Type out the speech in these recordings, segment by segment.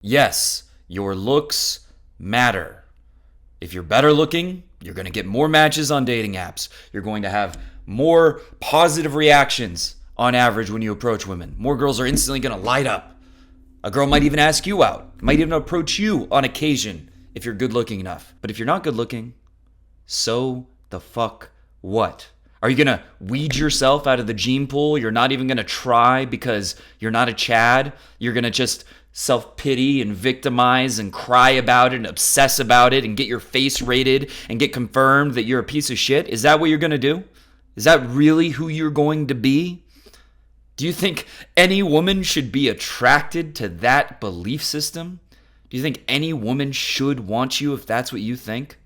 Yes, your looks matter. If you're better looking, you're going to get more matches on dating apps. You're going to have more positive reactions on average when you approach women. More girls are instantly going to light up. A girl might even ask you out, might even approach you on occasion if you're good looking enough. But if you're not good looking, so the fuck what? Are you going to weed yourself out of the gene pool? You're not even going to try because you're not a Chad? You're going to just self-pity and victimize and cry about it and obsess about it and get your face rated and get confirmed that you're a piece of shit? Is that what you're going to do? Is that really who you're going to be? Do you think any woman should be attracted to that belief system? Do you think any woman should want you if that's what you think?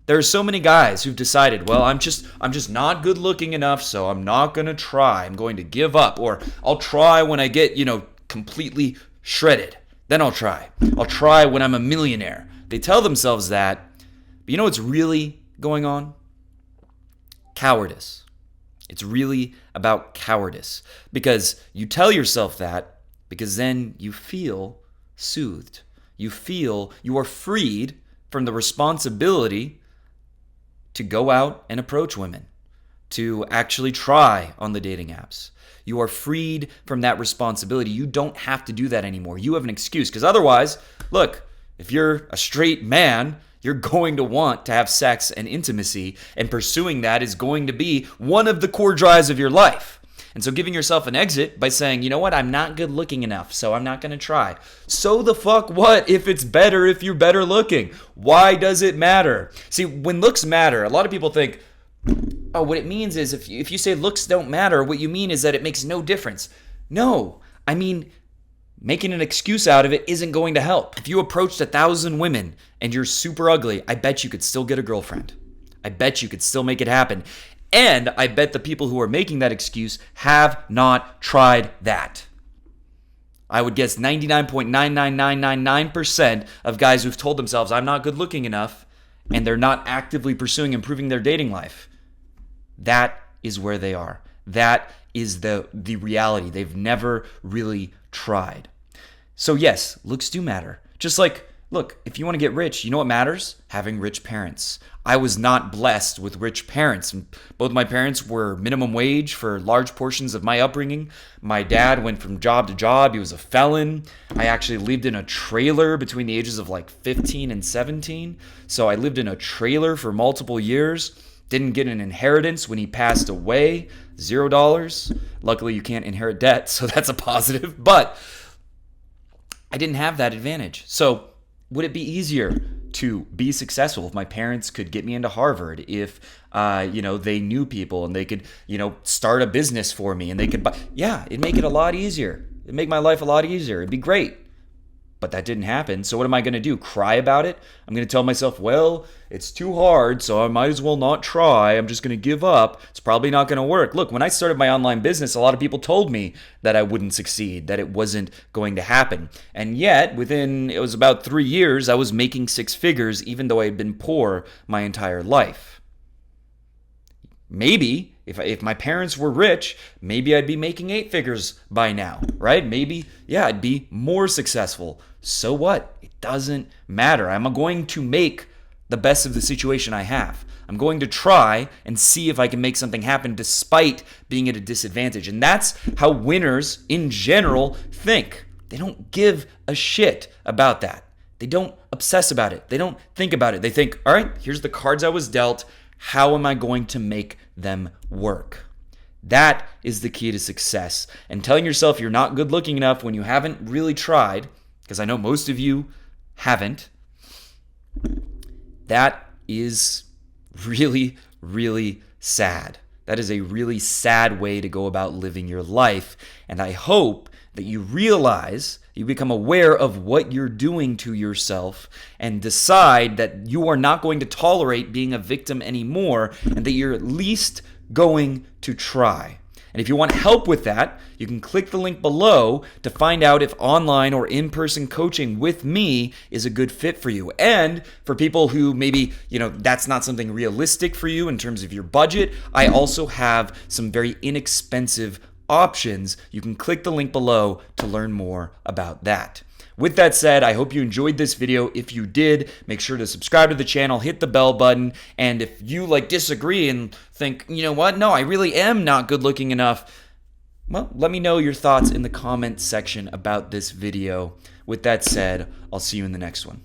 There are so many guys who've decided, well, I'm just not good looking enough, so I'm not going to try. I'm going to give up, or I'll try when I get, completely shredded. Then I'll try. I'll try when I'm a millionaire. They tell themselves that, but you know what's really going on? Cowardice. It's really about cowardice, because you tell yourself that because then you feel soothed. You feel you are freed from the responsibility to go out and approach women, to actually try on the dating apps. You are freed from that responsibility. You don't have to do that anymore. You have an excuse, because otherwise, look, if you're a straight man, you're going to want to have sex and intimacy, and pursuing that is going to be one of the core drives of your life. And so giving yourself an exit by saying, you know what, I'm not good looking enough, so I'm not going to try. So the fuck what if it's better if you're better looking? Why does it matter? See, when looks matter, a lot of people think, oh, what it means is if you say looks don't matter, what you mean is that it makes no difference. No, I mean, making an excuse out of it isn't going to help. If you approached 1,000 women and you're super ugly, I bet you could still get a girlfriend. I bet you could still make it happen. And I bet the people who are making that excuse have not tried that. I would guess 99.99999% of guys who've told themselves, I'm not good looking enough, and they're not actively pursuing improving their dating life. That is where they are. That is the reality. They've never really tried. So yes, looks do matter. Just like, look, if you want to get rich, you know what matters? Having rich parents. I was not blessed with rich parents. Both my parents were minimum wage for large portions of my upbringing. My dad went from job to job. He was a felon. I actually lived in a trailer between the ages of like 15 and 17. So I lived in a trailer for multiple years. Didn't get an inheritance when he passed away. $0. Luckily, you can't inherit debt, so that's a positive. But I didn't have that advantage. So would it be easier to be successful if my parents could get me into Harvard, if they knew people and they could start a business for me and they could buy? Yeah, it'd make it a lot easier. It'd make my life a lot easier. It'd be great. But that didn't happen. So what am I going to do? Cry about it? I'm going to tell myself, well, it's too hard, so I might as well not try. I'm just going to give up. It's probably not going to work. Look, when I started my online business, a lot of people told me that I wouldn't succeed, that it wasn't going to happen. And yet, it was about 3 years, I was making 6 figures, even though I had been poor my entire life. Maybe if my parents were rich, maybe I'd be making 8 figures by now, right? Maybe, I'd be more successful. So what? It doesn't matter. I'm going to make the best of the situation I have. I'm going to try and see if I can make something happen despite being at a disadvantage. And that's how winners in general think. They don't give a shit about that. They don't obsess about it. They don't think about it. They think, all right, here's the cards I was dealt. How am I going to make them work? That is the key to success. And telling yourself you're not good looking enough when you haven't really tried, because I know most of you haven't, that is really, really sad. That is a really sad way to go about living your life. And I hope that you realize, you become aware of what you're doing to yourself and decide that you are not going to tolerate being a victim anymore and that you're at least going to try. And if you want help with that, you can click the link below to find out if online or in-person coaching with me is a good fit for you. And for people who maybe, that's not something realistic for you in terms of your budget, I also have some very inexpensive options. You can click the link below to learn more about that. With that said, I hope you enjoyed this video. If you did, make sure to subscribe to the channel, hit the bell button, and if you disagree and think, you know what, no, I really am not good looking enough, well, let me know your thoughts in the comment section about this video. With that said, I'll see you in the next one.